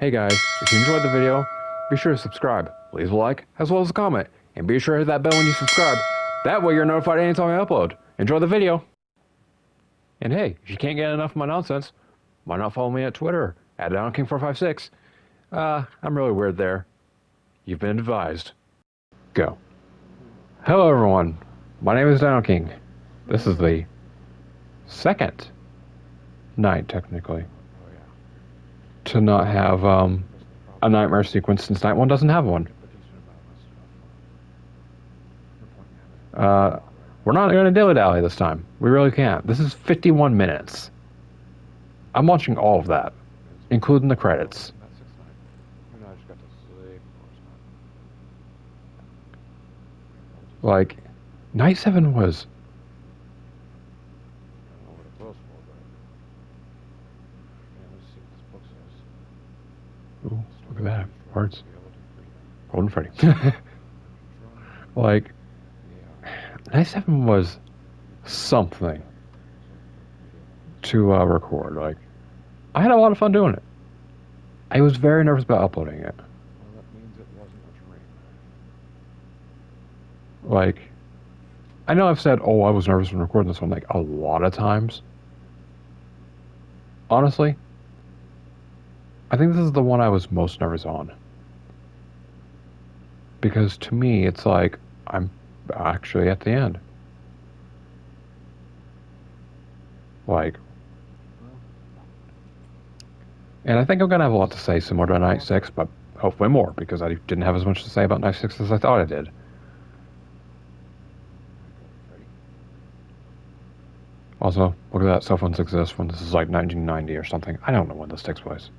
Hey guys, if you enjoyed the video, be sure to subscribe, leave a like, as well as a comment, and be sure to hit that bell when you subscribe. That way you're notified anytime I upload. Enjoy the video! And hey, if you can't get enough of my nonsense, why not follow me at Twitter, at DonaldKing456. I'm really weird there. You've been advised. Go. Hello everyone, my name is Donald King. This is the second night, technically, to not have a nightmare sequence since night one doesn't have one. We're not going to dilly-dally this time. We really can't. This is 51 minutes. I'm watching all of that, including the credits. Like, night 7 was... Ooh, look at that. Words. Golden Freddy. Like, night 7 was something to record. Like, I had a lot of fun doing it. I was very nervous about uploading it. Like, I know I've said, oh, I was nervous when recording this one, like, a lot of times. Honestly, I think this is the one I was most nervous on. Because to me, it's like, I'm actually at the end. Like, and I think I'm gonna have a lot to say similar to Night 6, but hopefully more, because I didn't have as much to say about Night 6 as I thought I did. Also, look at that, cell phones exist when this is like 1990 or something. I don't know when this takes place.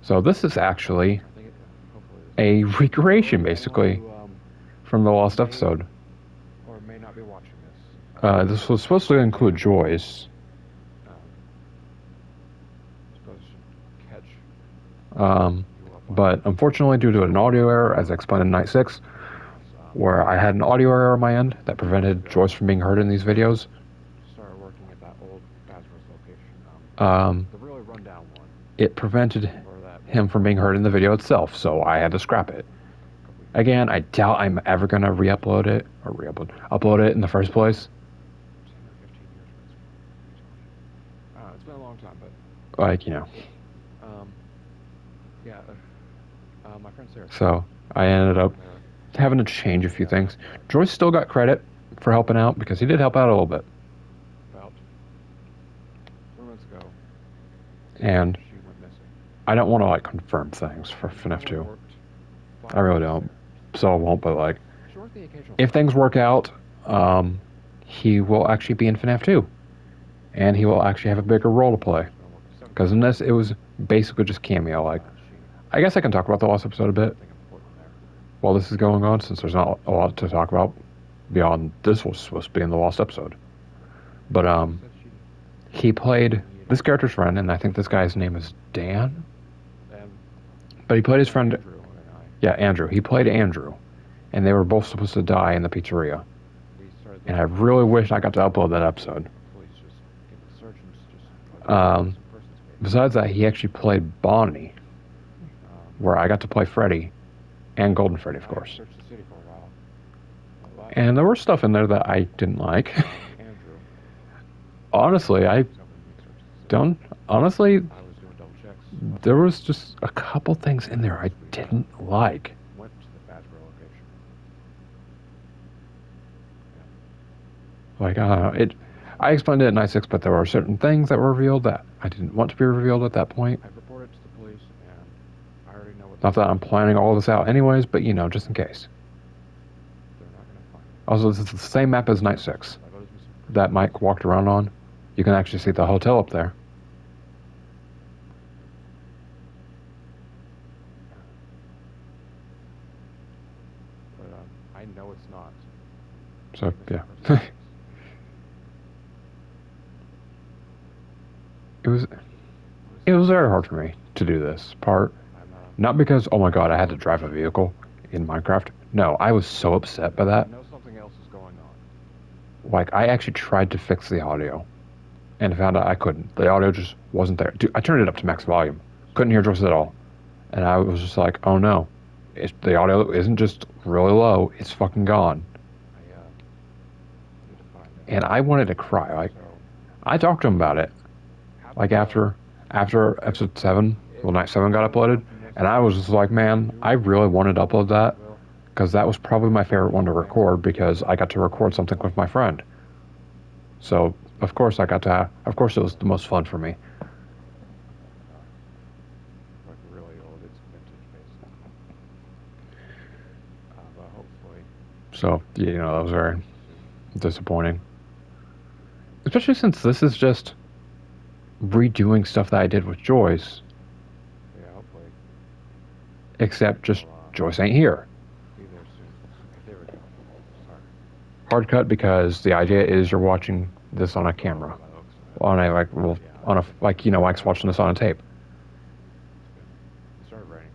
So this is actually a recreation, basically, from the lost episode. Or may not be watching this. This was supposed to include Joyce. But unfortunately, due to an audio error, as I explained in Night 6, where I had an audio error on my end that prevented Joyce from being heard in these videos. Started working at that old location. The really rundown one. It prevented him from being heard in the video itself, so I had to scrap it. Again, I doubt I'm ever gonna upload it in the first place. 10 or 15 years. It's been a long time, but Like, you know. Yeah. My friend Sarah. So I ended up having to change a few things. Joyce still got credit for helping out because he did help out a little bit. About 4 months ago. And She went missing. I don't want to like confirm things for FNAF 2. I really don't. So I won't, but like, if things work out, he will actually be in FNAF 2. And he will actually have a bigger role to play. Because in this, it was basically just cameo. Like, I guess I can talk about the last episode a bit while this is going on, since there's not a lot to talk about beyond this was supposed to be in the last episode. But he played this character's friend, and I think this guy's name is Dan. But he played his friend. Yeah, Andrew. He played Andrew, and they were both supposed to die in the pizzeria. And I really wish I got to upload that episode. Besides that, he actually played Bonnie, where I got to play Freddy, and Golden Freddy, of course. And there was stuff in there that I didn't like. Honestly, there was just a couple things in there I didn't like. Like, I don't know, I explained it in Night 6, but there were certain things that were revealed that I didn't want to be revealed at that point. I've reported to the police, and I already know what. Not that I'm planning all this out anyways, but you know, just in case. They're not gonna find me. Also, this is the same map as Night 6 that Mike walked around on. You can actually see the hotel up there. But I know it's not. So, yeah. It was very hard for me to do this part. Not because, oh my god, I had to drive a vehicle in Minecraft. No, I was so upset by that. I know something else is going on. Like, I actually tried to fix the audio. and found out I couldn't. The audio just wasn't there. Dude, I turned it up to max volume. Couldn't hear Joyce at all. And I was just like, oh no. The audio isn't just really low, it's fucking gone. And I wanted to cry. Like, I talked to him about it. Like after episode 7, well, night 7 got uploaded, and I was just like, man, I really wanted to upload that, because that was probably my favorite one to record, because I got to record something with my friend. So, of course it was the most fun for me. So, you know, that was very disappointing. Especially since this is just redoing stuff that I did with Joyce. Yeah, hopefully. Except just Joyce ain't here. Be there soon. Okay, there we go. Sorry. Hard cut, because the idea is you're watching this on a camera. On a, like, well, on a, like, you know, Mike's watching this on a tape. It started raining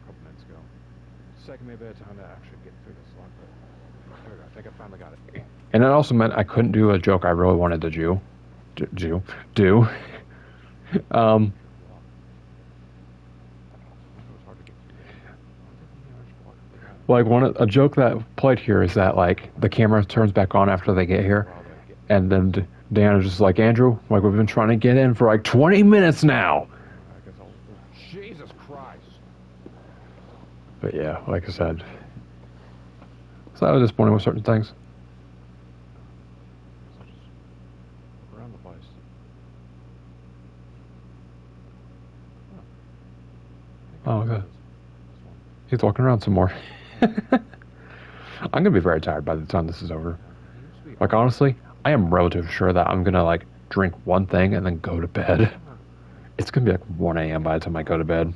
a couple minutes ago. It's taking me a bit of time to actually get through this log, but there we go. I think I finally got it. And it also meant I couldn't do a joke I really wanted to do. Like a joke that played here is that like the camera turns back on after they get here, and then Dan is just like, Andrew, like we've been trying to get in for like 20 minutes now. Jesus Christ. But yeah, like I said, so I was disappointed with certain things. Around the place. Oh, good. He's walking around some more. I'm gonna be very tired by the time this is over. Like honestly, I am relatively sure that I'm gonna like drink one thing and then go to bed. It's gonna be like 1 a.m. by the time I go to bed.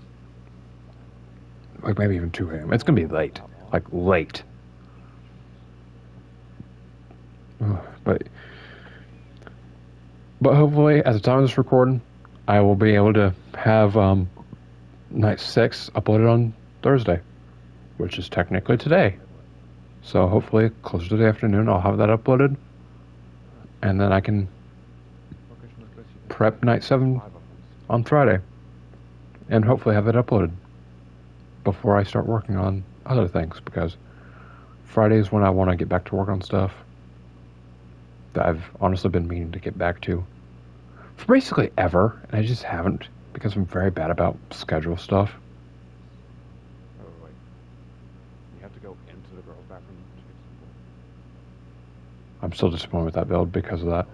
Like maybe even 2 a.m. It's gonna be late. Like late. But hopefully at the time of this recording, I will be able to have night 6 uploaded on Thursday, which is technically today. So hopefully closer to the afternoon I'll have that uploaded, and then I can prep night 7 on Friday, and hopefully have it uploaded before I start working on other things, because Friday is when I want to get back to work on stuff that I've honestly been meaning to get back to for basically ever, and I just haven't, because I'm very bad about schedule stuff. Oh, wait. You have to go into the girls' bathroom to get some. I'm still disappointed with that build because of that.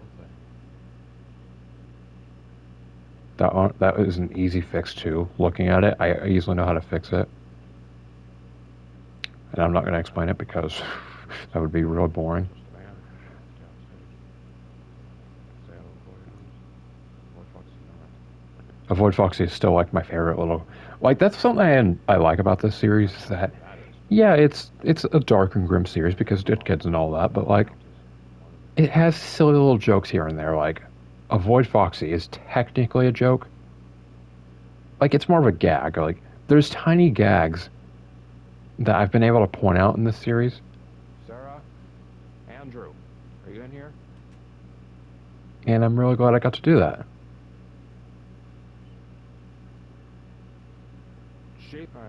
That is an easy fix too. Looking at it, I easily know how to fix it. And I'm not going to explain it because that would be real boring. Avoid Foxy is still like my favorite little, like that's something I like about this series, is that yeah, it's a dark and grim series because it's kids and all that, but like it has silly little jokes here and there. Like Avoid Foxy is technically a joke. Like it's more of a gag. Like there's tiny gags that I've been able to point out in this series. Sarah, Andrew, are you in here? And I'm really glad I got to do that. Shape, this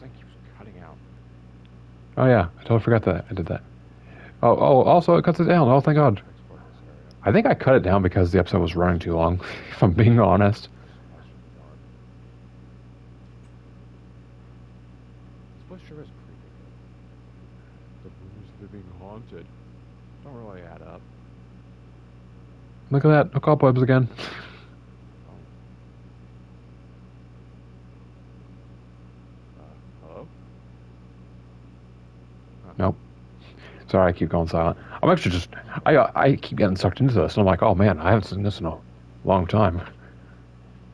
thing keeps cutting out. Oh yeah, I totally forgot that I did that. Oh, also it cuts it down. Oh, thank God. I think I cut it down because the episode was running too long, if I'm being honest. This place sure is creepy. The rumors of it being haunted don't really add up. Look at that, no cobwebs again. Hello? Nope. Sorry, I keep going silent. I'm actually just, I keep getting sucked into this, and I'm like, oh man, I haven't seen this in a long time.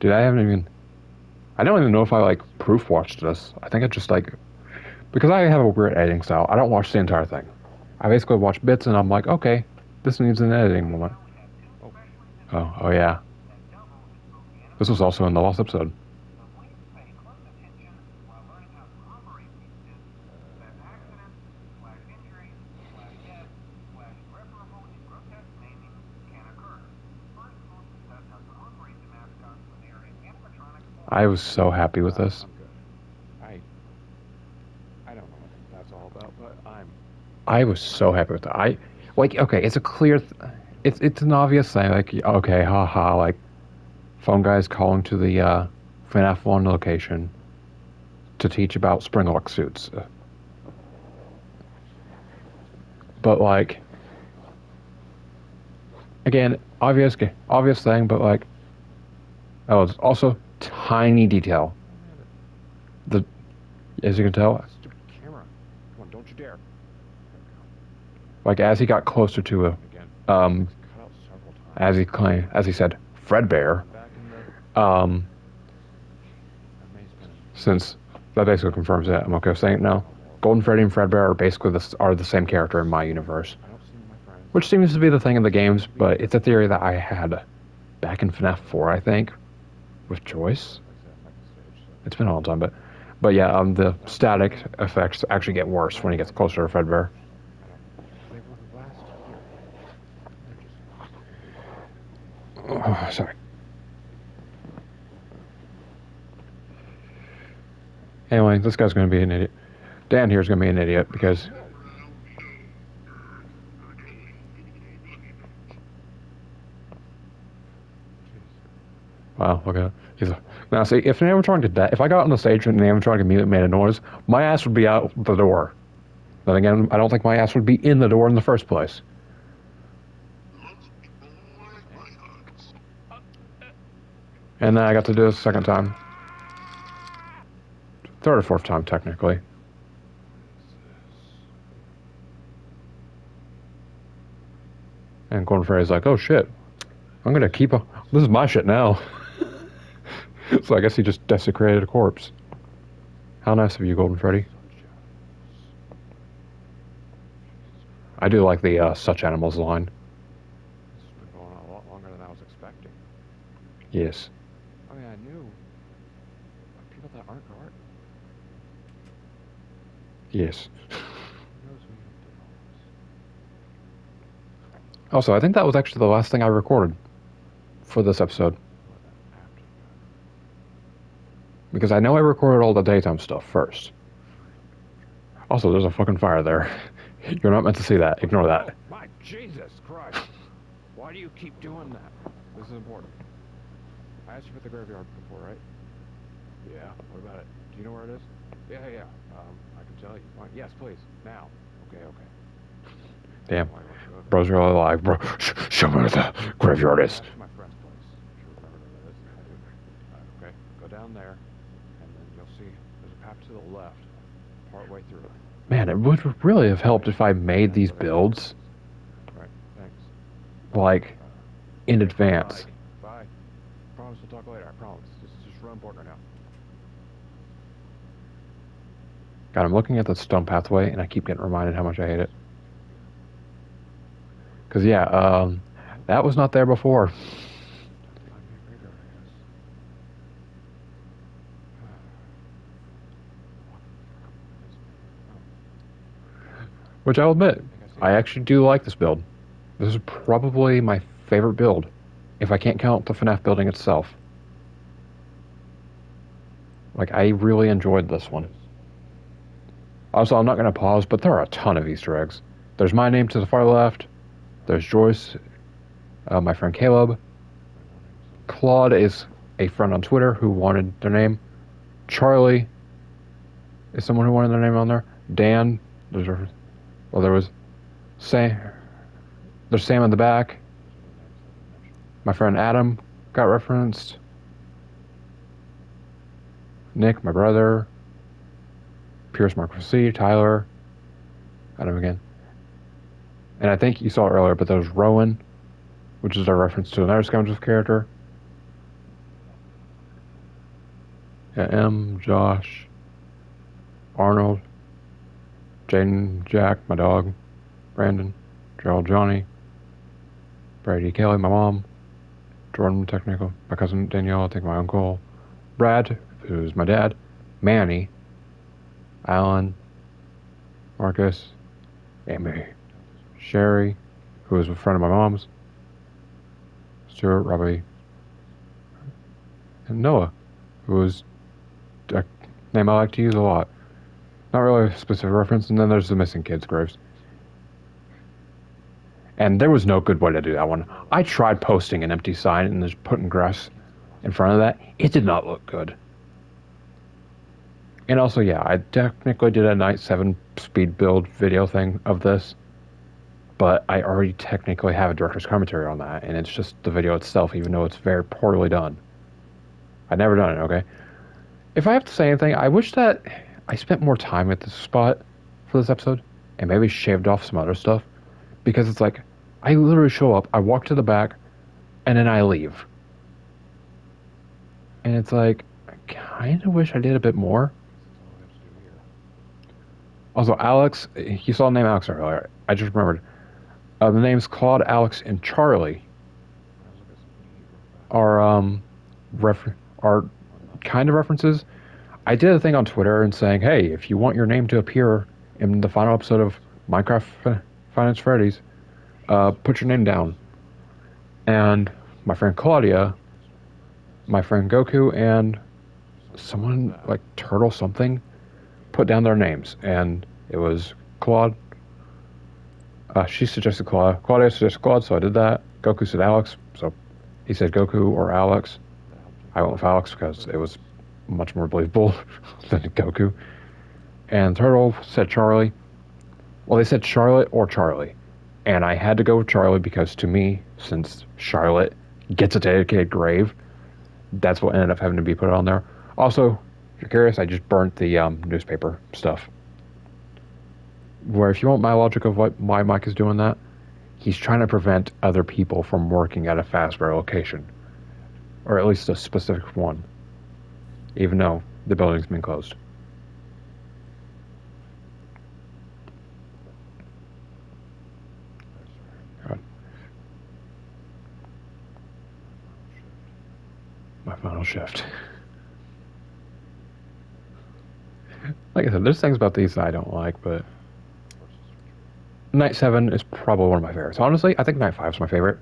Dude, I don't even know if I like proof watched this. I think I just like, because I have a weird editing style, I don't watch the entire thing. I basically watch bits and I'm like, okay, this needs an editing moment. Oh yeah. This was also in the last episode. I was so happy with this. I'm good. I don't know what that's all about, but I was so happy with that. Okay, it's a clear, it's an obvious thing. Like, okay, haha, like, phone guys calling to the FNAF 1 location to teach about spring-lock suits. But like, again, obvious thing, but like, oh, it's also tiny detail. The as you can tell, stupid camera. Come on, don't you dare. like as he got closer to Again. um, Cut out several times. as he said, Fredbear, I'm back in the um, maze pen. since that basically confirms it. I'm okay with saying it now. Golden Freddy and Fredbear are basically the same character in my universe, I don't see my friends. which seems to be the thing in the games. But it's a theory that I had back in FNAF 4, I think, with Joyce. It's been a long time, but yeah, the static effects actually get worse when he gets closer to Fredbear. They were last year. Oh, sorry. Anyway, this guy's going to be an idiot. Dan here is going to be an idiot because wow, look at it. Now see, if an animatronic did that, if I got on the stage and an animatronic immediately made a noise, my ass would be out the door. Then again, I don't think my ass would be in the door in the first place. And then I got to do it a second time. Third or fourth time, technically. And Gordon Freddy's like, oh shit, I'm gonna keep a. This is my shit now. So I guess he just desecrated a corpse. How nice of you, Golden Freddy. I do like the such animals line. This has been going on a lot longer than I was expecting. Yes. I mean, I knew people that aren't art. Yes. Who knows who you did all this? Also, I think that was actually the last thing I recorded for this episode. Because I know I recorded all the daytime stuff first. Also, there's a fucking fire there. You're not meant to see that. Ignore that. Oh, my Jesus Christ! Why do you keep doing that? This is important. I asked you about the graveyard before, right? Yeah. What about it? Do you know where it is? Yeah. I can tell you. Yes, please. Now. Okay. Damn. Bro's really alive, bro. Show me where the graveyard is. That's my friend's place. You remember where that is? I do. Okay. Go down there, and then you'll see there's a path to the left, partway through. Man, it would really have helped if I made these builds, Right. Thanks. like, in advance. Bye. Promise we'll talk later. I promise. This is just real important right now. God, I'm looking at the stone pathway, and I keep getting reminded how much I hate it. Because, yeah, that was not there before. Which I'll admit, I actually do like this build. This is probably my favorite build, if I can't count the FNAF building itself. Like, I really enjoyed this one. Also, I'm not going to pause, but there are a ton of Easter eggs. There's my name to the far left. There's Joyce, my friend Caleb. Claude is a friend on Twitter who wanted their name. Charlie is someone who wanted their name on there. Dan, there was Sam. There's Sam in the back. My friend Adam got referenced. Nick, my brother. Pierce Marquis, Tyler. Adam again. And I think you saw it earlier, but there was Rowan, which is a reference to another Scoundrels character. Yeah, M, Josh, Arnold, Jaden, Jack, my dog, Brandon, Gerald, Johnny, Brady, Kelly, my mom, Jordan, technical, my cousin Danielle, I think my uncle, Brad, who's my dad, Manny, Alan, Marcus, Amy, Sherry, who is a friend of my mom's, Stuart, Robbie, and Noah, who is a name I like to use a lot. Not really a specific reference, and then there's the missing kids' graves. And there was no good way to do that one. I tried posting an empty sign and just putting grass in front of that. It did not look good. And also, yeah, I technically did a Night 7 speed build video thing of this, but I already technically have a director's commentary on that, and it's just the video itself, even though it's very poorly done. I've never done it, okay? If I have to say anything, I wish that I spent more time at this spot for this episode, and maybe shaved off some other stuff, because it's like, I literally show up, I walk to the back, and then I leave. And it's like, I kind of wish I did a bit more. Also, Alex, you saw the name Alex earlier. I just remembered. The names Claude, Alex, and Charlie are are kind of references. I did a thing on Twitter and saying, hey, if you want your name to appear in the final episode of Minecraft Finance Freddy's, put your name down. And my friend Claudia, my friend Goku, and someone like Turtle something put down their names, and it was Claude. She suggested Claude. Claudia suggested Claude, so I did that. Goku said Alex, so he said Goku or Alex. I went with Alex because it was much more believable than Goku. And Turtle said Charlie. Well, they said Charlotte or Charlie. And I had to go with Charlie because to me, since Charlotte gets a dedicated grave, that's what ended up having to be put on there. Also, if you're curious, I just burnt the newspaper stuff. Where if you want my logic of why Mike is doing that, he's trying to prevent other people from working at a Fazbear location. Or at least a specific one. Even though the building's been closed. God. My final shift. Like I said, there's things about these that I don't like, but Night 7 is probably one of my favorites. Honestly, I think Night 5 is my favorite.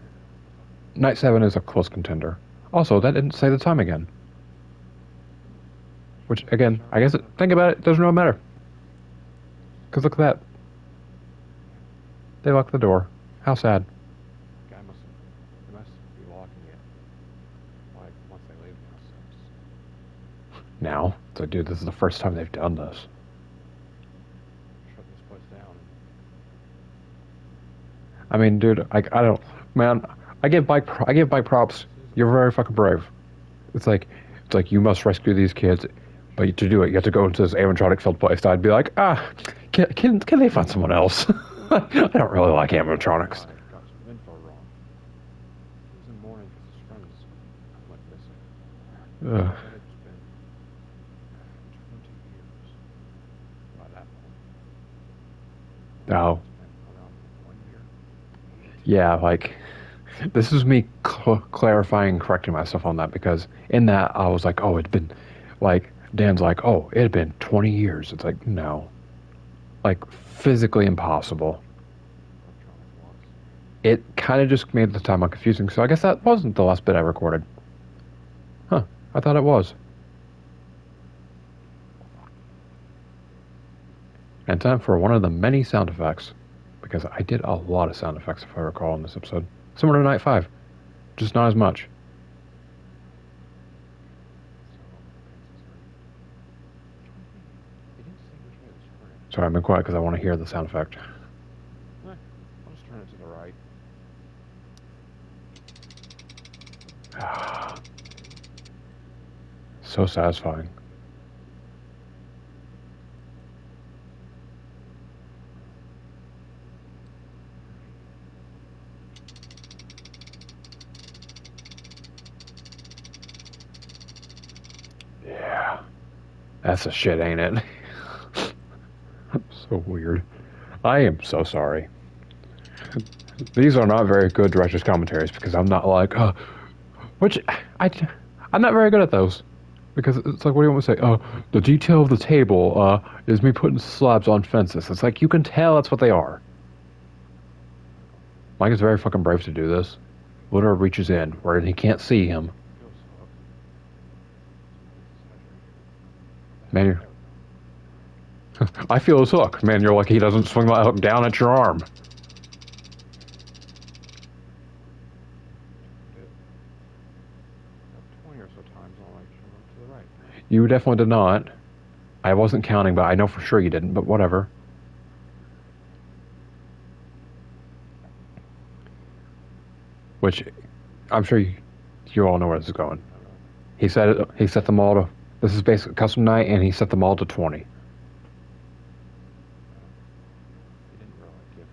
Night 7 is a close contender. Also, that didn't say the time again. Which, again, I guess, think about it, doesn't really matter. Because look at that. They locked the door. How sad. Guy must be locking it. Like, once they leave now, Now, it's like, dude, this is the first time they've done this. shut this place down. I mean, dude, I don't, man, I give Mike props. You're very fucking brave. It's like you must rescue these kids, but to do it, you have to go into this animatronic filled place. I'd be like, can they find someone else? I don't really like animatronics. I got some info wrong. He was in mourning because his friends went missing. Ugh. Said it's been 20 years by that point. Oh, It's been around 1 year. yeah, like, this is me clarifying, correcting myself on that, because in that, I was like, oh, it'd been, like, Dan's like, oh, it had been 20 years. It's like, no. Like, physically impossible. Electronic locks. It kind of just made the timeline confusing, so I guess that wasn't the last bit I recorded. Huh, I thought it was. And time for one of the many sound effects, because I did a lot of sound effects, if I recall, in this episode. Similar to Night 5, just not as much. He didn't say which way it was turning. Sorry, I've been quiet because I want to hear the sound effect. I'll just turn it to the right. So satisfying. Yeah. That's a shit, ain't it? So weird. I am so sorry. These are not very good director's commentaries because I'm not like, which I'm not very good at those. Because it's like, what do you want me to say? The detail of the table is me putting slabs on fences. It's like, you can tell that's what they are. Mike is very fucking brave to do this. Literally reaches in where he can't see him. Goes up. Man, I feel his hook. Man, you're lucky he doesn't swing that hook down at your arm. About 20 or so times on like to the right. You definitely did not. I wasn't counting, but I know for sure you didn't, but whatever. Which, I'm sure you all know where this is going. He set them all to, this is basically custom night, and he set them all to 20. He didn't really give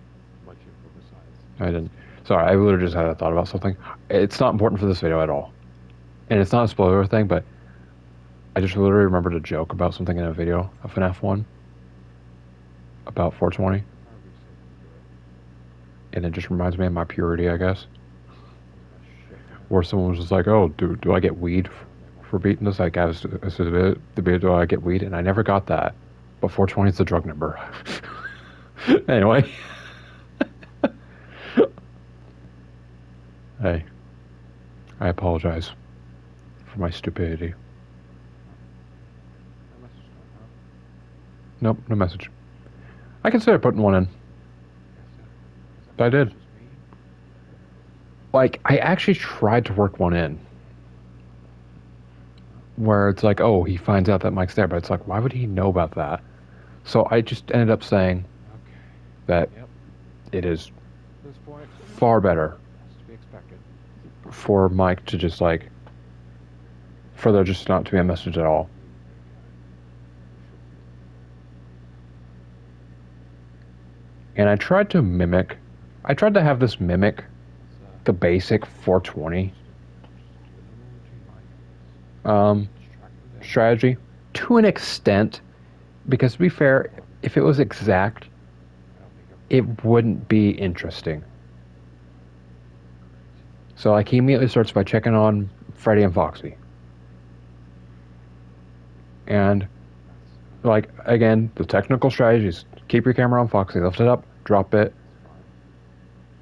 much info besides. I didn't. Sorry, I literally just had a thought about something. It's not important for this video at all. And it's not a spoiler thing, but I just literally remembered a joke about something in a video of FNAF 1 about 420. And it just reminds me of my purity, I guess. Where someone was just like, oh, do I get weed for beating this? Like, as the bit, do I get weed? And I never got that. But 420 is the drug number. Anyway. Hey, I apologize for my stupidity. Nope, no message. I considered putting one in. But I did. Like, I actually tried to work one in. Where it's like, oh, he finds out that Mike's there, but it's like, why would he know about that? So I just ended up saying that it is far better for Mike to just like, for there just not to be a message at all. And I tried to have this mimic the basic 420 strategy to an extent, because to be fair, if it was exact, it wouldn't be interesting. So like he immediately starts by checking on Freddy and Foxy. And like, again, the technical strategy is keep your camera on Foxy, lift it up, drop it,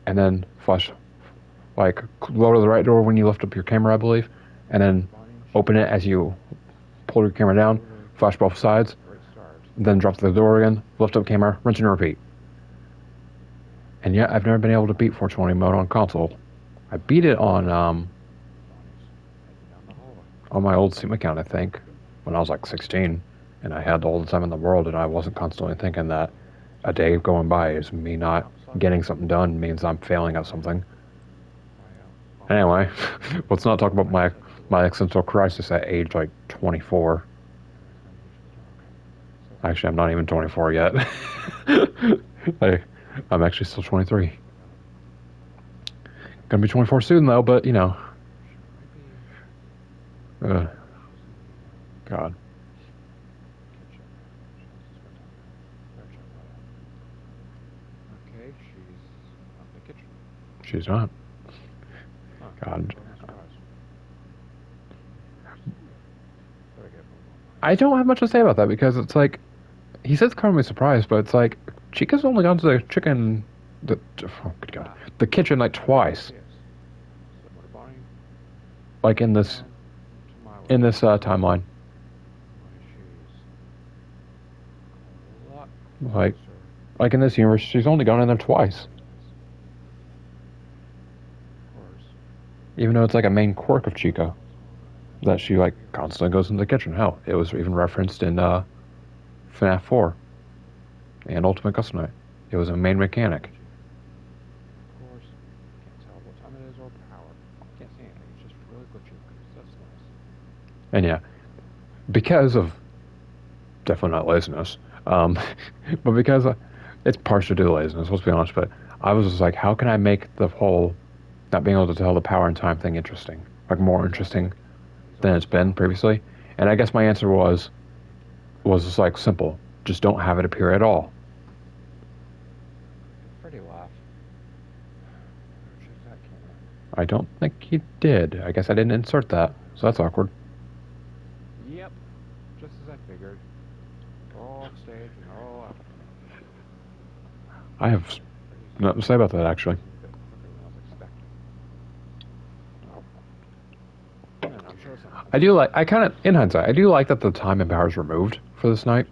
and then flash, like lower to the right door when you lift up your camera, I believe, and then open it as you pull your camera down, flash both sides, then drop to the door again, lift up camera, rinse and repeat. And yet, I've never been able to beat 420 mode on console. I beat it on my old Steam account, I think, when I was like 16, and I had all the time in the world, and I wasn't constantly thinking that a day going by is me not getting something done means I'm failing at something. Anyway, let's not talk about my existential crisis at age like 24. Actually, I'm not even 24 yet. I'm actually still 23. Gonna be 24 soon though, but you know. God. Okay, she's not in the kitchen. She's not. God. I don't have much to say about that because it's like, he says karma surprise, but it's like, Chica's only gone to the good God, the kitchen like twice. Like in this timeline. Like in this universe, she's only gone in there twice. Even though it's like a main quirk of Chica, that she like constantly goes into the kitchen. Hell, it was even referenced in FNAF 4 and Ultimate Custom Night. It was a main mechanic. Of course, can't tell what time it is or power. Can't see anything. It's just really glitchy. That's nice. And yeah, because of definitely not laziness, but because it's partially due to laziness. Let's be honest. But I was just like, how can I make the whole not being able to tell the power and time thing interesting, like more interesting than it's been previously? And I guess my answer was just like simple. Just don't have it appear at all. Freddy laugh. I don't think he did. I guess I didn't insert that, so that's awkward. Yep, just as I figured. All off stage and all out. I have nothing to say about that, actually. I do like, I kind of, in hindsight, I do like that the time and power is removed for this night.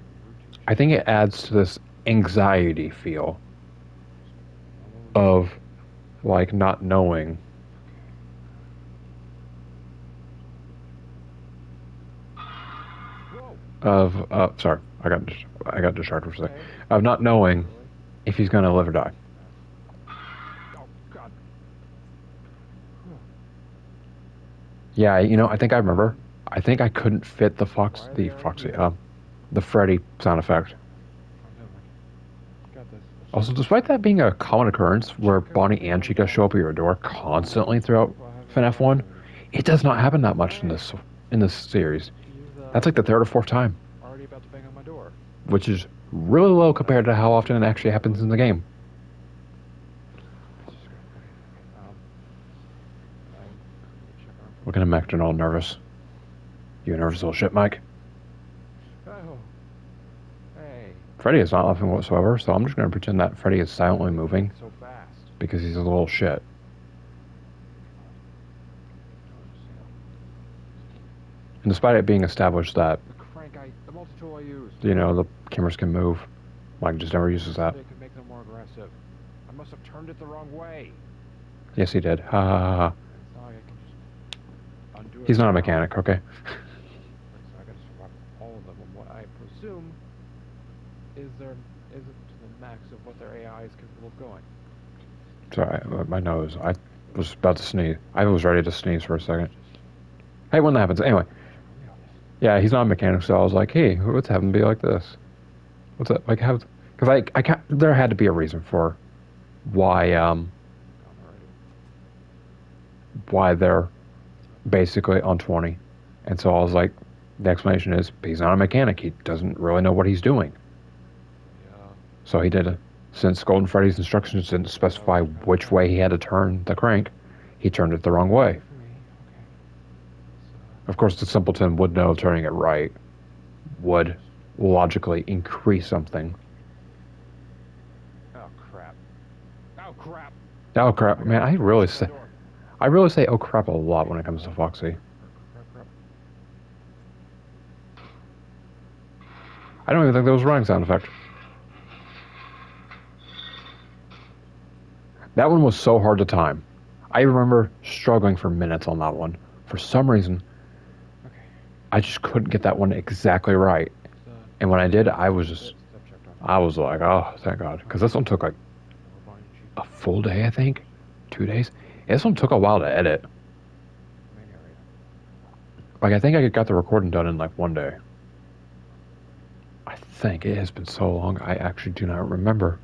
I think it adds to this anxiety feel of like not knowing. Sorry, I got distracted for a second. Of not knowing if he's gonna live or die. Oh, God. Yeah, I think I remember. I think I couldn't fit the Freddy sound effect. Got this. Also, despite that being a common occurrence where Bonnie and Chica show up at your door constantly throughout FNAF 1, it does not happen that much in this series. That's like the third or fourth time, Already about to bang on my door. which is really low compared to how often it actually happens in the game. Look at him acting all nervous. You a nervous little shit, Mike? Oh. Hey. Freddy is not laughing whatsoever, so I'm just going to pretend that Freddy is silently moving So fast. because he's a little shit. And despite it being established that, The multi-tool I used. the cameras can move, Mike just never uses that. They could make them more aggressive. I must have turned it the wrong way. Yes, he did. Ha ha ha. It's not like I can just undo it. He's not a mechanic, okay? So I gotta swap all of them. And what I presume is to the max of what their AI is capable of going. Sorry, my nose. I was about to sneeze. I was ready to sneeze for a second. Hey, when that happens. Anyway. Yeah, he's not a mechanic, so I was like, hey, let's have him be like this. What's that? Like, have... Because I can't... There had to be a reason for why they're basically on 20. And so I was like, the explanation is, he's not a mechanic. He doesn't really know what he's doing. Yeah. So he did... Since Golden Freddy's instructions didn't specify which way he had to turn the crank, he turned it the wrong way. Of course, the simpleton would know turning it right would logically increase something. Oh crap! Oh crap! Oh crap, man! I really say oh crap a lot when it comes to Foxy. I don't even think that was a running sound effect. That one was so hard to time. I remember struggling for minutes on that one. For some reason, I just couldn't get that one exactly right. And when I did, I was like, oh, thank God. Because this one took like a full day, I think. 2 days. And this one took a while to edit. Like, I think I got the recording done in like 1 day. I think. It has been so long, I actually do not remember.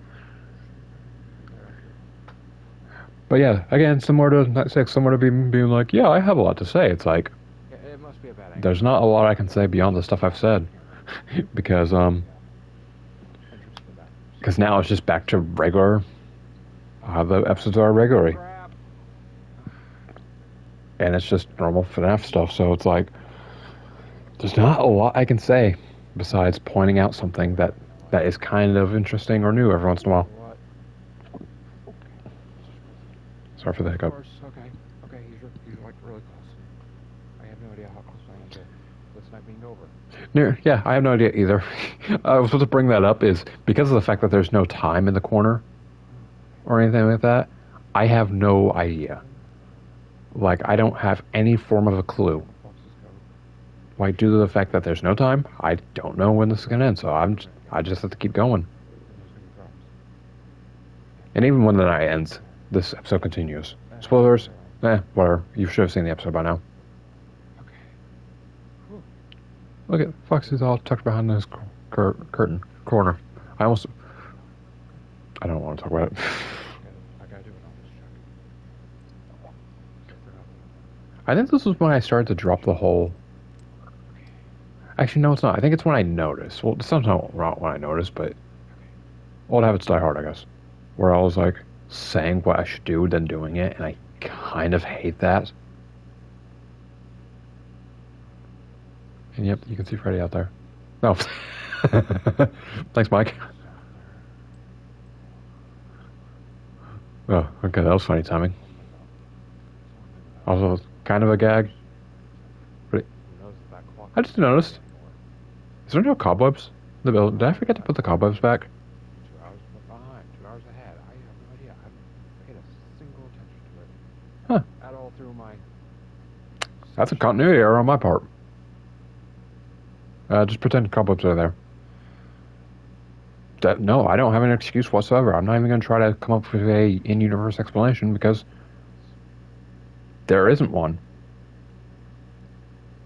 But yeah, again, similar to Night 6, similar to being like, yeah, I have a lot to say. It's like, it must be a bad angle. There's not a lot I can say beyond the stuff I've said. because now it's just back to regular. The episodes are regular. And it's just normal FNAF stuff, so it's like, there's not a lot I can say besides pointing out something that is kind of interesting or new every once in a while. Sorry for the hiccup. Okay, he's like really close. I have no idea how close I am to this night being over. Yeah, I have no idea either. I was supposed to bring that up is because of the fact that there's no time in the corner or anything like that, I have no idea. Like, I don't have any form of a clue. Like, due to the fact that there's no time, I don't know when this is going to end, so I just have to keep going. And even when the night ends, this episode continues. Spoilers? Whatever. You should have seen the episode by now. Look at Foxy's all tucked behind this curtain corner. I don't want to talk about it. I think this was when I started to drop the whole... Actually, no, it's not. I think it's when I noticed. Well, it's not when I noticed, but... Old habits die hard, I guess. Where I was like, saying what I should do, then doing it, and I kind of hate that. And yep, you can see Freddy out there. No. Thanks, Mike. Oh, okay, that was funny timing. Also, kind of a gag. But I just noticed. Is there no cobwebs in the building? Did I forget to put the cobwebs back? 2 hours behind. 2 hours ahead. I have no idea. I haven't paid a single attention to it. Huh. At all through my... That's a continuity error on my part. Just pretend cobwebs are there. No, I don't have an excuse whatsoever. I'm not even going to try to come up with a in-universe explanation because there isn't one.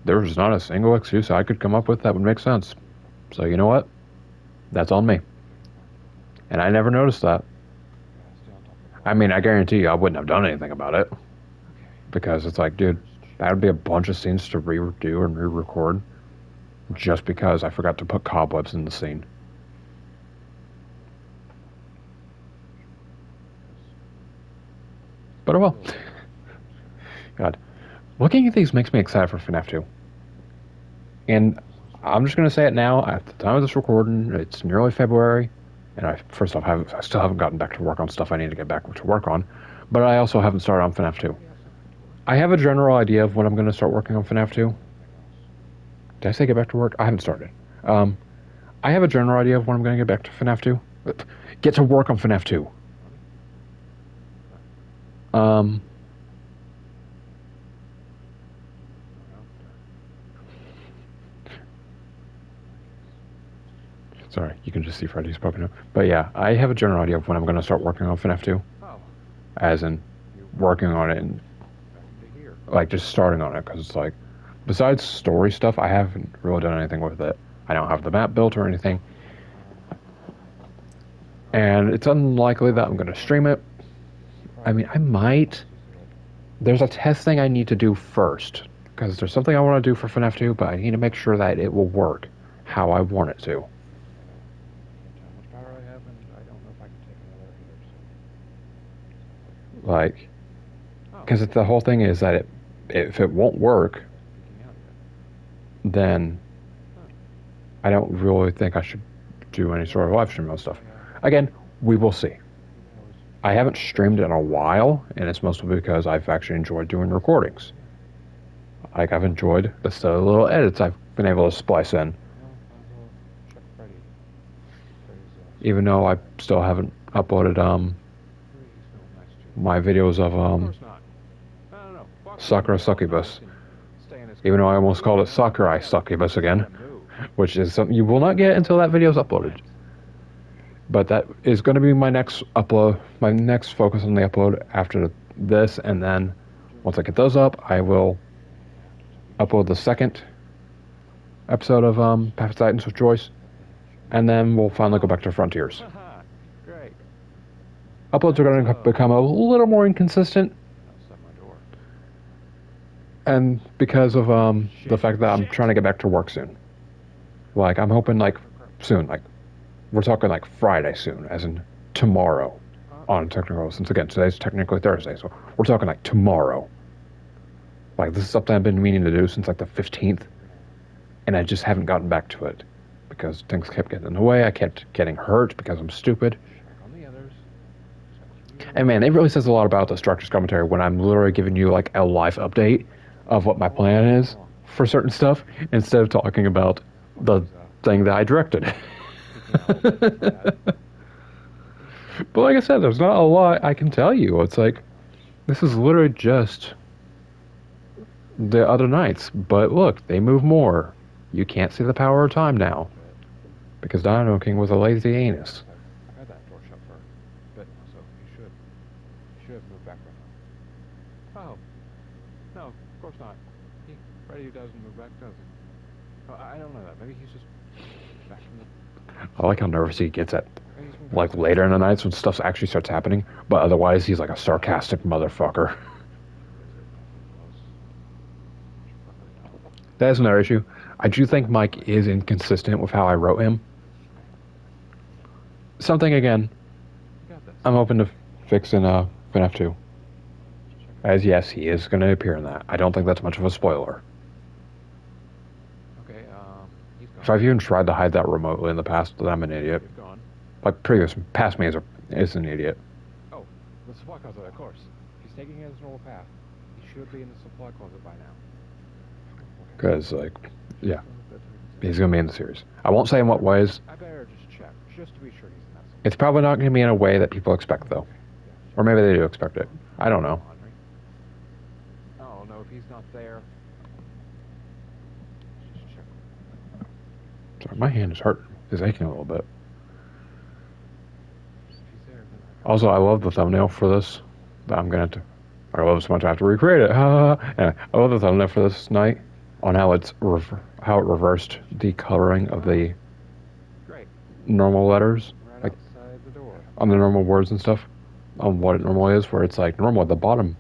There's not a single excuse I could come up with that would make sense. So you know what? That's on me. And I never noticed that. I mean, I guarantee you I wouldn't have done anything about it. Because it's like, dude, that would be a bunch of scenes to redo and re-record just because I forgot to put cobwebs in the scene. But oh well. God. Looking at these makes me excited for FNAF 2. And I'm just going to say it now. At the time of this recording, it's nearly February. And I still haven't gotten back to work on stuff I need to get back to work on. But I also haven't started on FNAF 2. I have a general idea of when I'm going to start working on FNAF 2. Did I say get back to work? I haven't started. I have a general idea of when I'm going to get back to FNAF 2. Get to work on FNAF 2. Sorry, you can just see Freddy's poking up. But yeah, I have a general idea of when I'm going to start working on FNAF 2. As in, working on it and, like, just starting on it. Because it's like, besides story stuff, I haven't really done anything with it. I don't have the map built or anything. And it's unlikely that I'm going to stream it. I mean, I might. There's a test thing I need to do first. Because there's something I want to do for FNAF 2, but I need to make sure that it will work how I want it to. Like, because the whole thing is that if it won't work, then I don't really think I should do any sort of live stream and stuff. Again, we will see. I haven't streamed in a while, and it's mostly because I've actually enjoyed doing recordings. Like, I've enjoyed the silly little edits I've been able to splice in. Even though I still haven't uploaded my videos of Sakura Succubus. Even though I almost called it Sakurai Succubus again, which is something you will not get until that video is uploaded. But that is going to be my next upload, my next focus on the upload after this, and then once I get those up, I will upload the second episode of Path of Titans with Joyce, and then we'll finally go back to Frontiers. Uploads are going to become a little more inconsistent, and because of the fact that I'm trying to get back to work soon. Like, I'm hoping, like, soon, like, we're talking, like, Friday soon, as in tomorrow, on technical, since, again, today's technically Thursday, so we're talking, like, tomorrow. Like, this is something I've been meaning to do since, like, the 15th, and I just haven't gotten back to it, because things kept getting in the way, I kept getting hurt because I'm stupid. And man, it really says a lot about this director's commentary when I'm literally giving you, like, a live update of what my plan is for certain stuff, instead of talking about the thing that I directed. But like I said, there's not a lot I can tell you. It's like, this is literally just the other nights. But look, they move more. You can't see the power of time now. Because Dino King was a lazy anus. I had that door shut for a bit, so you should have moved back right now. Oh. No, of course not. Freddy doesn't move back, does he? Oh, I don't know that. Maybe he's just back from the... I like how nervous he gets at, like, later in the nights when stuff actually starts happening, but otherwise he's like a sarcastic motherfucker. That is another issue. I do think Mike is inconsistent with how I wrote him. Something, again, I'm hoping to fix in FNAF 2. As yes, he is going to appear in that. I don't think that's much of a spoiler. Okay, he's gone. So I've even tried to hide that remotely in the past, that I'm an idiot. He's gone. Like, past me is an idiot. Oh, the supply closet, of course. He's taking his normal path. He should be in the supply closet by now. Because, like, yeah. He's going to be in the series. I won't say in what ways. I better just check, just to be sure he's not. It's probably not going to be in a way that people expect, though. Or maybe they do expect it. I don't know. Oh, no, if he's not there. Just check. Sorry, my hand is hurting. It's aching a little bit. If he's there, then Also, I love the thumbnail for this. I'm going to... I love it so much I have to recreate it. Anyway, I love the thumbnail for this night on how it's how it reversed the coloring of the normal letters, right like outside the door. on the normal words and stuff, on what it normally is, where it's like normal at the bottom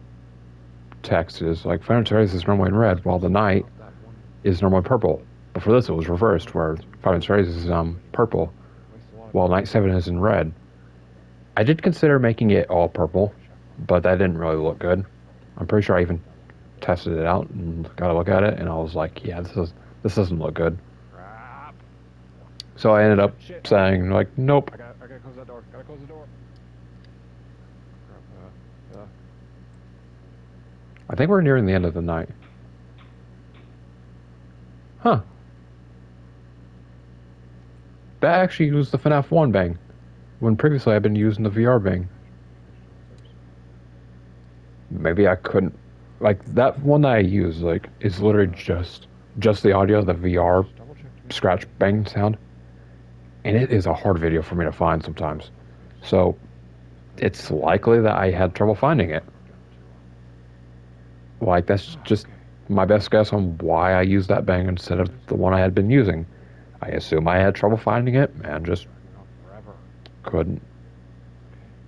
text is like Final Series is normally in red, while the night is normally purple. But for this, it was reversed, where Final Series is purple, while Night 7 is in red. I did consider making it all purple, but that didn't really look good. I'm pretty sure I even tested it out and got a look at it, and I was like, yeah, this doesn't look good. Crap. So I ended up saying, like, nope. I gotta close that door. Gotta close the door. Crap. I think we're nearing the end of the night. Huh. That actually was the FNAF 1 bang, when previously I've been using the VR bang. Maybe I couldn't... Like, that one that I use, like, is literally just the audio, the VR scratch bang sound. And it is a hard video for me to find sometimes. So, it's likely that I had trouble finding it. Like, that's just my best guess on why I used that bang instead of the one I had been using. I assume I had trouble finding it and just couldn't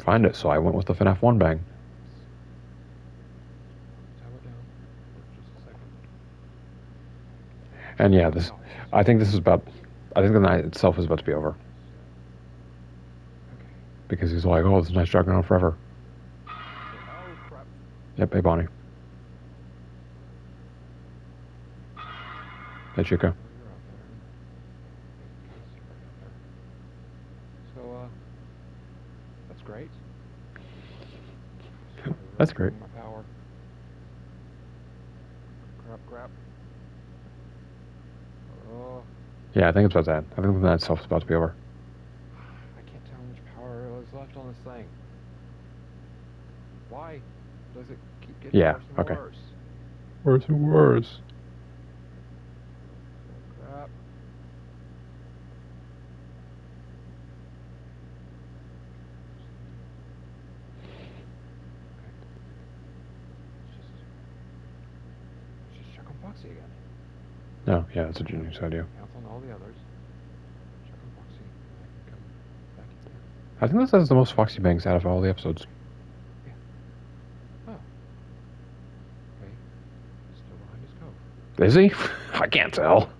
find it, so I went with the FNAF 1 bang. And yeah, I think the night itself is about to be over. Because he's like, oh, this night's dragging on forever. Yep, hey Bonnie. Hey Chica. So, that's great. That's great. My power. Crap. Oh. Yeah, I think it's about that. I think the night itself is about to be over. I can't tell how much power is left on this thing. Why does it keep getting worse and worse? Worse and worse. Crap. Just check on Foxy again. No, yeah, that's a genius idea. Count on all the others. Check on Foxy. I can come back in there. I think this has the most Foxy bangs out of all the episodes. Yeah. Oh. Okay. Still behind his cove. Is he? I can't tell.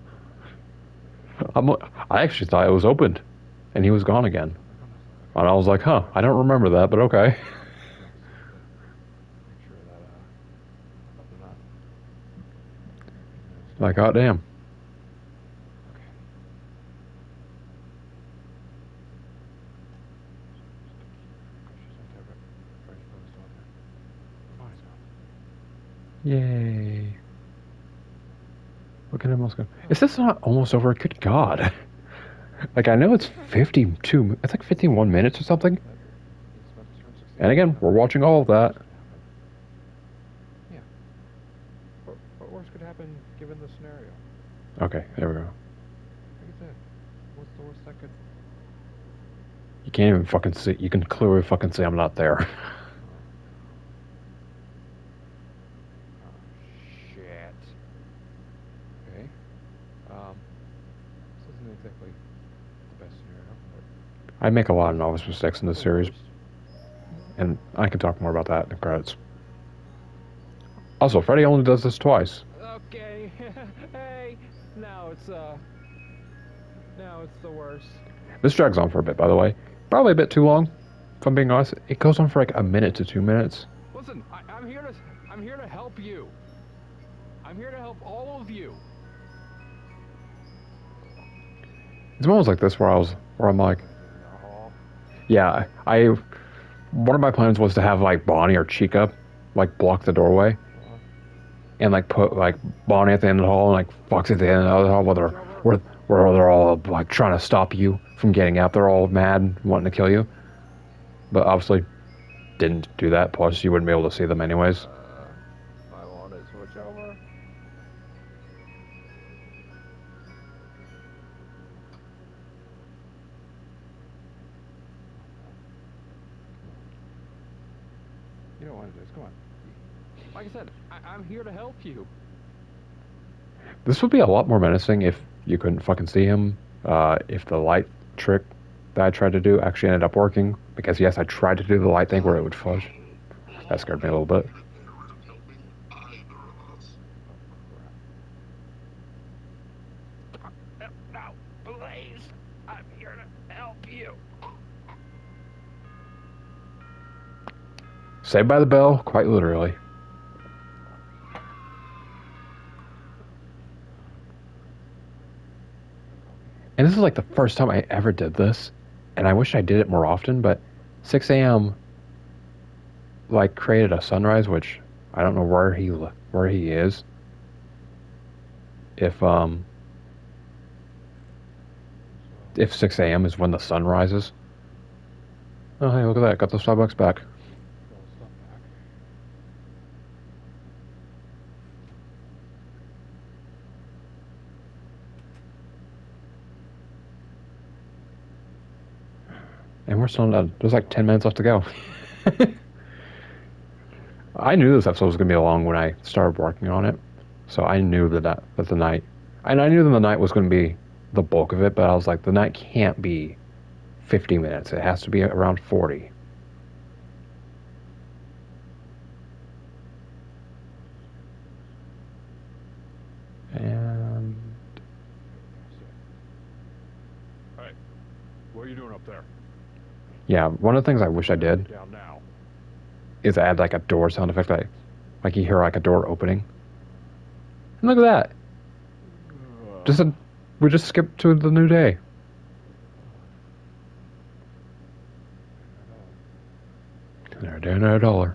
I actually thought it was opened, and he was gone again. And I was like, huh, I don't remember that, but okay. Make sure that, they're not. Like, goddamn. Okay. Yay. Look at him. Is this not almost over? Good God. Like, I know it's 52, it's like 51 minutes or something. And again, we're watching all of that. Yeah. What worse could happen given the scenario? Okay, there we go. Like I said, what's the worst that could... You can't even fucking see. You can clearly fucking see I'm not there. Shit. Okay. This isn't exactly the best scenario, but... I make a lot of novice mistakes in this series, and I can talk more about that in the credits. Also, Freddy only does this twice. Okay. Hey, now it's the worst. This drags on for a bit, by the way. Probably a bit too long, if I'm being honest. It goes on for like a minute to 2 minutes. Listen, I'm here to help you. I'm here to help all of you. It's moments like this where I'm like, yeah, one of my plans was to have like Bonnie or Chica like block the doorway and like put like Bonnie at the end of the hall and like Foxy at the end of the hall where where they're all like trying to stop you from getting out. They're all mad, wanting to kill you, but obviously didn't do that. Plus, you wouldn't be able to see them anyways. I want to switch over. You don't want to do this. Come on. Like I said, I'm here to help you. This would be a lot more menacing if you couldn't fucking see him. If the light trick that I tried to do actually ended up working. Because yes, I tried to do the light thing where it would fudge. That scared me a little bit. No, please. I'm here to help you. Saved by the bell, quite literally. And this is like the first time I ever did this. And I wish I did it more often, but 6 a.m. like created a sunrise, which I don't know where he is. If 6 a.m. is when the sun rises. Oh hey, look at that, got the Starbucks back. And we're still done. There's like 10 minutes left to go. I knew this episode was going to be long when I started working on it. So I knew that the night... And I knew that the night was going to be the bulk of it, but I was like, the night can't be 50 minutes. It has to be around 40. And... Hey, what are you doing up there? Yeah, one of the things I wish I did Down now. is add like a door sound effect, like you hear like a door opening. And look at that. We just skipped to the new day. $1.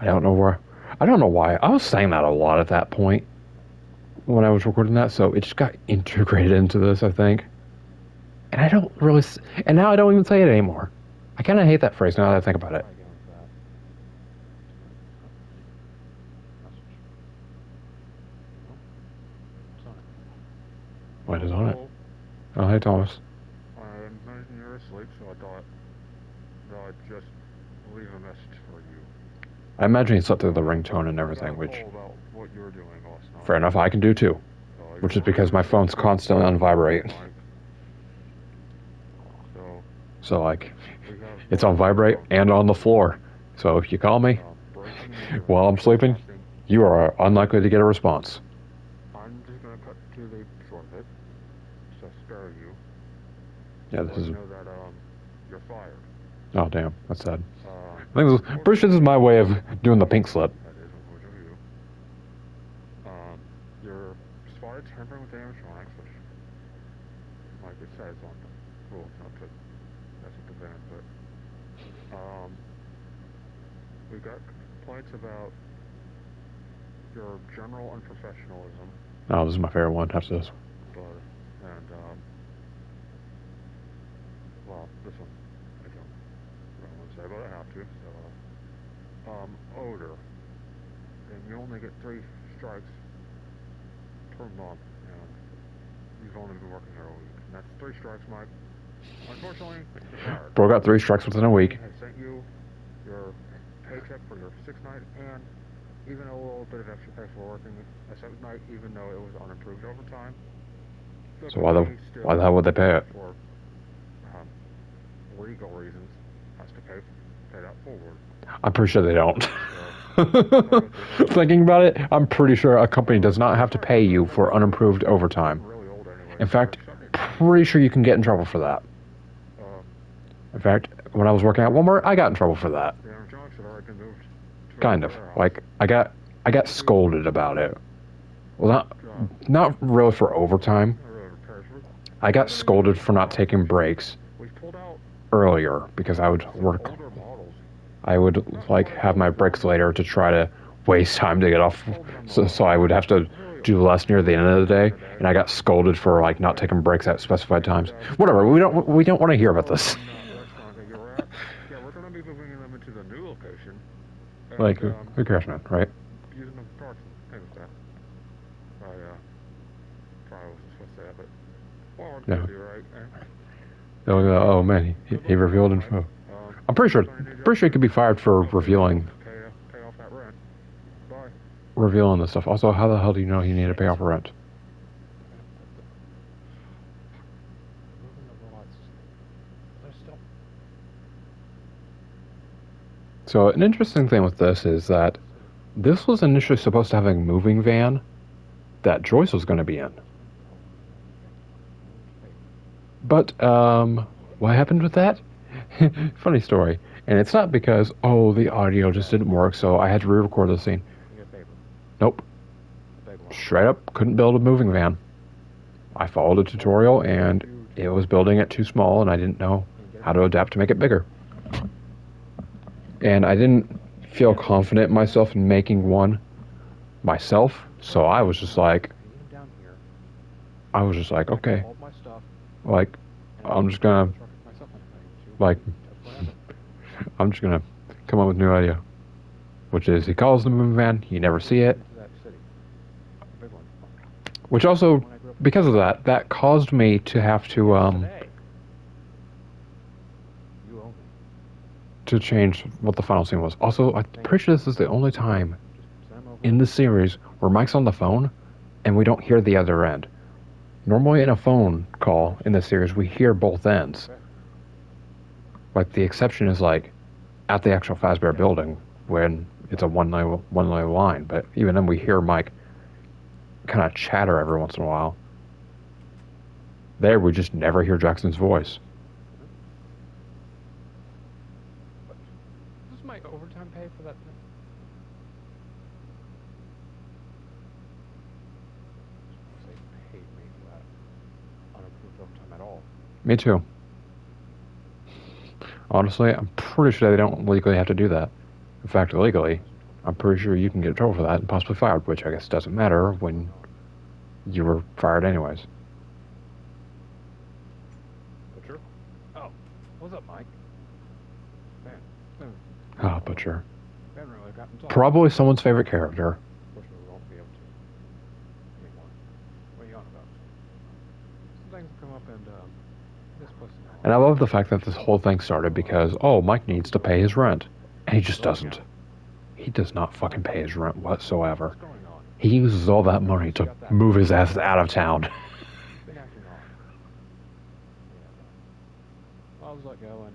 I don't know why. I was saying that a lot at that point when I was recording that, so it just got integrated into this, I think. And I don't really... And now I don't even say it anymore. I kind of hate that phrase now that I think about it. What is on it? Oh, hey, Thomas. I imagine you're asleep, so I thought I'd just leave a message for you. I imagine he slept through the ringtone and everything, which... About what you were doing last night. Fair enough, I can do too. Which is because my phone's constantly on vibrate. So, like, it's on vibrate and on the floor. So if you call me while I'm sleeping, you are unlikely to get a response. I'm just going to cut to the short of it, to spare you. Yeah, this is... You know that, you're fired. Oh, damn, that's sad. I'm pretty sure this is my way of doing the pink slip. That is unfortunate for you. You're spotted tampering with animatronics, which, like it says on the rules, not to mess with the van, but, we got complaints about your general unprofessionalism. Oh, this is my favorite one after this. Well, this one, I don't want to say, but I have to, so, odor. And you only get 3 strikes per month, and you've only been working there a week. And that's 3 strikes, Mike. Unfortunately, you're fired. Bro got 3 strikes within a week. I sent you your paycheck for your 6th night, and even a little bit of extra pay for working a 7th night, even though it was unapproved overtime. So why the hell would they pay it? For legal reasons, has to pay that forward. I'm pretty sure they don't. Thinking about it, I'm pretty sure a company does not have to pay you for unapproved overtime. In fact, pretty sure you can get in trouble for that. In fact, when I was working at Walmart, I got in trouble for that. Kind of. Like, I got scolded about it. Well, not really for overtime. I got scolded for not taking breaks earlier because I would like have my breaks later to try to waste time to get off. So I would have to do less near the end of the day, and I got scolded for like not taking breaks at specified times. Whatever. We don't want to hear about this. Restaurant that you were at. Yeah, we're gonna be moving them into the new location. And, Like, who cares, man, right? using them for parks and things like that. Probably wasn't supposed to say that, but well, Yeah. you're right. Oh man, he revealed info. I'm pretty sure he could be fired for revealing Pay off that rent. Bye. revealing this stuff. Also, how the hell do you know you need to pay off rent? So an interesting thing with this is that this was initially supposed to have a moving van that Joyce was going to be in. But what happened with that? Funny story. And it's not because, oh, the audio just didn't work, so I had to re-record the scene. Nope. Straight up, couldn't build a moving van. I followed a tutorial, and it was building it too small, and I didn't know how to adapt to make it bigger. And I didn't feel confident in myself in making one myself, so I was just like, okay, like, I'm just gonna come up with a new idea, which is he calls the moving van, you never see it, which also, because of that caused me to have to change what the final scene was. Also, I'm pretty sure this is the only time in the series where Mike's on the phone and we don't hear the other end. Normally in a phone call in this series, we hear both ends. Like, the exception is like at the actual Fazbear building when it's a one-way line, but even then we hear Mike kind of chatter every once in a while. There, we just never hear Jackson's voice. This is my overtime pay for that. They paid me for that unapproved overtime at all. Me too. Honestly, I'm pretty sure they don't legally have to do that. In fact, illegally, I'm pretty sure you can get in trouble for that and possibly fired, which I guess doesn't matter when you were fired anyways. Butcher? Oh, what's up, Mike? Ben. Ah, Butcher. Ben really got involved. Probably someone's favorite character. Unfortunately, we won't be able to anymore. What are you on about? Some things come up and, this place. And I love the fact that this whole thing started because, oh, Mike needs to pay his rent. And he just doesn't. He does not fucking pay his rent whatsoever. He uses all that money to move his ass out of town. I was let go and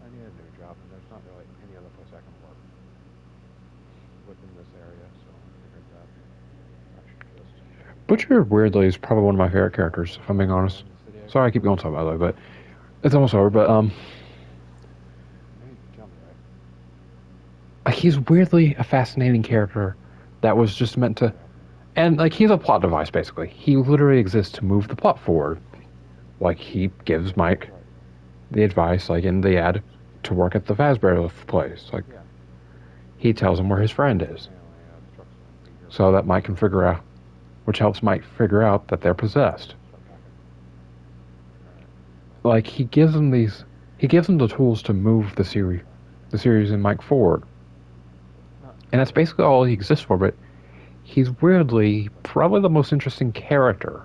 I need a new job and there's not really any other place I can work within this area, so I figured that I should just... Butcher, weirdly, is probably one of my favorite characters, if I'm being honest. Sorry I keep going so, by the way, but it's almost over, but, he's weirdly a fascinating character that was just meant to... And, like, he's a plot device, basically. He literally exists to move the plot forward. Like, he gives Mike the advice, like in the ad, to work at the Fazbear place. Like, he tells him where his friend is. So that Mike can figure out... Which helps Mike figure out that they're possessed. Like, he gives them the tools to move the series and Mike forward. And that's basically all he exists for, but he's weirdly probably the most interesting character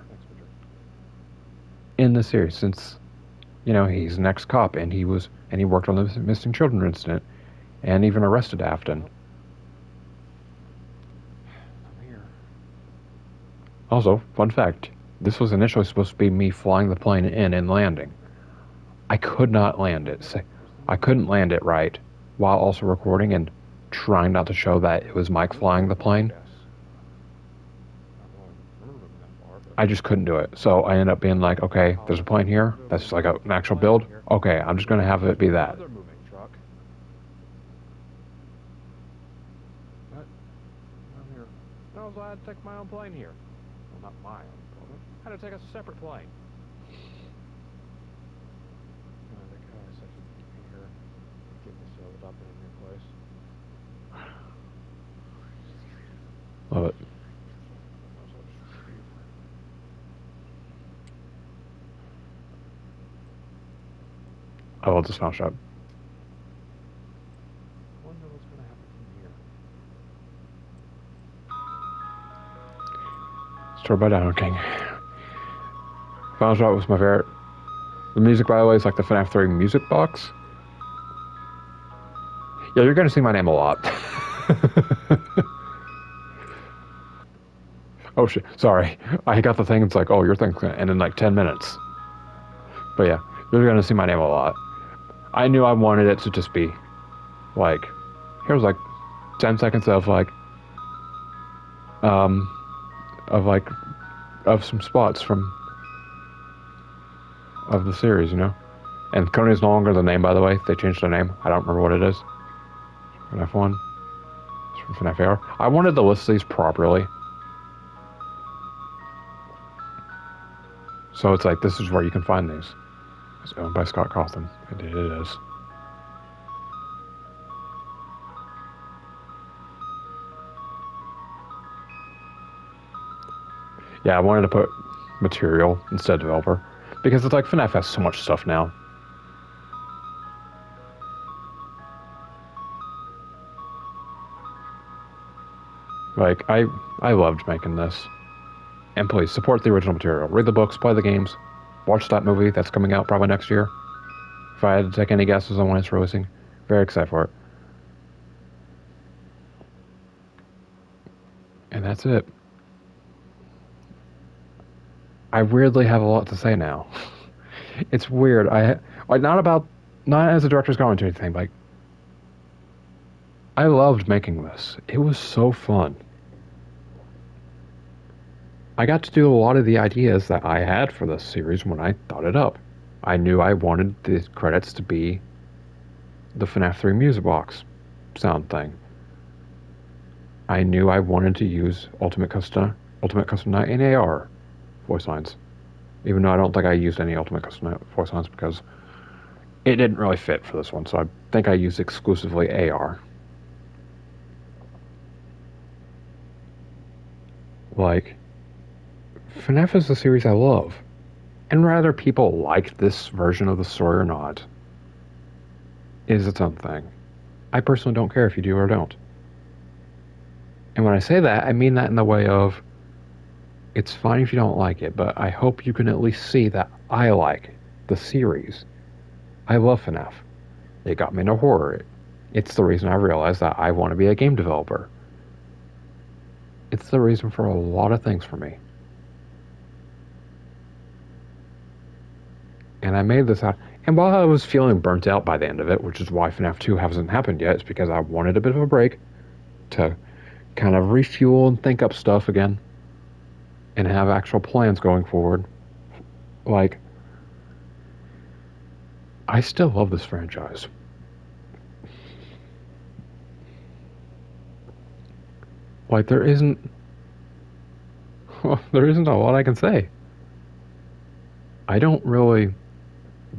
in the series, since, you know, he's an ex-cop and he worked on the missing children incident and even arrested Afton. Also, fun fact, this was initially supposed to be me flying the plane in and landing. I could not land it. I couldn't land it right while also recording and trying not to show that it was Mike flying the plane. I just couldn't do it. So I ended up being like, okay, there's a plane here. That's like an actual build. Okay, I'm just going to have it be that. I was glad to take my own plane here. Well, not my own plane. I had to take a separate plane. Love it. I love the smile shop. I wonder what's gonna happen from here. Story by Down King. Final Shot was my favorite. The music, by the way, is like the FNAF 3 music box. Yeah, you're gonna see my name a lot. Oh shit, sorry. I got the thing, it's like, oh, your thing's gonna end in like 10 minutes. But yeah, you're gonna see my name a lot. I knew I wanted it to just be, like, here's like 10 seconds of like, um, of like, of some spots of the series, you know? And Coney is no longer the name, by the way. They changed the name. I don't remember what it is. FNAF 1. It's from FNAF AR. I wanted to list these properly. So it's like, this is where you can find these. It's owned by Scott Cawthon. Indeed it is. Yeah, I wanted to put material instead of developer. Because it's like, FNAF has so much stuff now. Like, I loved making this. And please, support the original material. Read the books, play the games, watch that movie that's coming out probably next year. If I had to take any guesses on when it's releasing, very excited for it. And that's it. I weirdly have a lot to say now. It's weird. Not as a director's commentary thing, but like, I loved making this. It was so fun. I got to do a lot of the ideas that I had for this series when I thought it up. I knew I wanted the credits to be the FNAF 3 music box sound thing. I knew I wanted to use Ultimate Custom Night in AR voice lines. Even though I don't think I used any Ultimate Custom Night voice lines because it didn't really fit for this one, so I think I used exclusively AR. Like, FNAF is a series I love. And whether people like this version of the story or not is its own thing. I personally don't care if you do or don't. And when I say that, I mean that in the way of, it's fine if you don't like it, but I hope you can at least see that I like the series. I love FNAF. It got me into horror. It's the reason I realized that I want to be a game developer. It's the reason for a lot of things for me. And I made this out. And while I was feeling burnt out by the end of it, which is why FNAF 2 hasn't happened yet, it's because I wanted a bit of a break to kind of refuel and think up stuff again and have actual plans going forward. Like, I still love this franchise. Like, there isn't a lot I can say. I don't really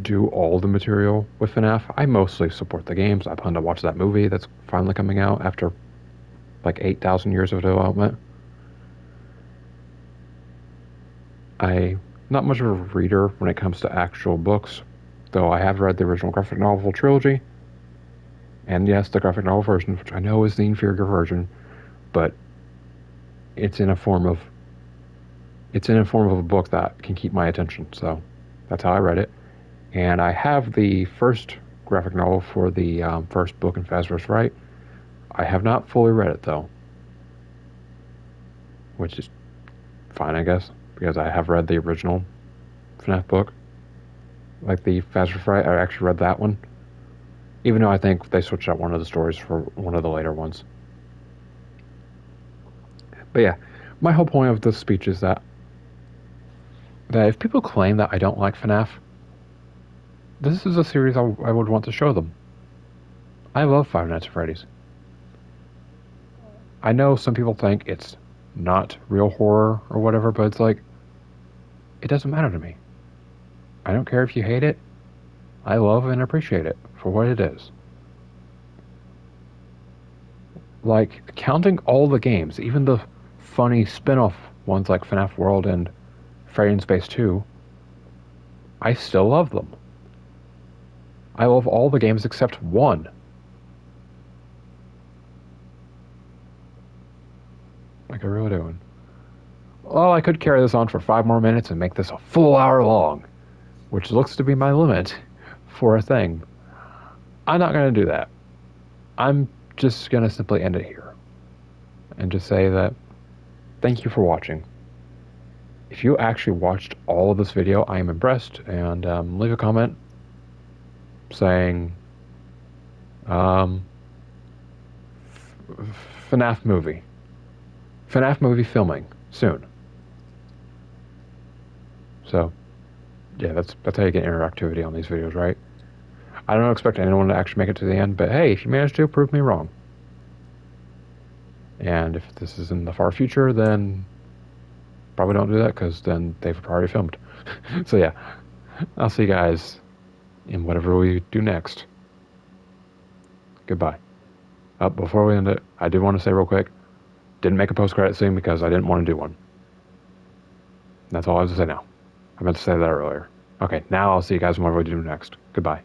do all the material with FNAF. I mostly support the games. I plan to watch that movie that's finally coming out after like 8,000 years of development. I'm not much of a reader when it comes to actual books, though I have read the original graphic novel trilogy. And yes, the graphic novel version, which I know is the inferior version, but it's in a form of a book that can keep my attention. So that's how I read it. And I have the first graphic novel for the first book in Phasma's Right. I have not fully read it, though. Which is fine, I guess, because I have read the original FNAF book. Like the Phasma's Right, I actually read that one. Even though I think they switched out one of the stories for one of the later ones. But yeah, my whole point of this speech is that if people claim that I don't like FNAF, this is a series I would want to show them. I love Five Nights at Freddy's. I know some people think it's not real horror or whatever, but it's like, it doesn't matter to me. I don't care if you hate it. I love and appreciate it for what it is. Like, counting all the games, even the funny spin-off ones like FNAF World and Freddy in Space 2, I still love them. I love all the games except one. Like I really do. Well, I could carry this on for 5 more minutes and make this a full hour long, which looks to be my limit for a thing. I'm not going to do that. I'm just going to simply end it here and just say that thank you for watching. If you actually watched all of this video, I am impressed, and leave a comment saying FNAF movie. FNAF movie filming soon. So, yeah, that's how you get interactivity on these videos, right? I don't expect anyone to actually make it to the end, but hey, if you manage to, prove me wrong. And if this is in the far future, then probably don't do that, because then they've already filmed. So yeah, I'll see you guys in whatever we do next. Goodbye. Before we end it, I do want to say real quick, didn't make a post-credit scene because I didn't want to do one. That's all I have to say now. I meant to say that earlier. Okay, now I'll see you guys in whatever we do next. Goodbye.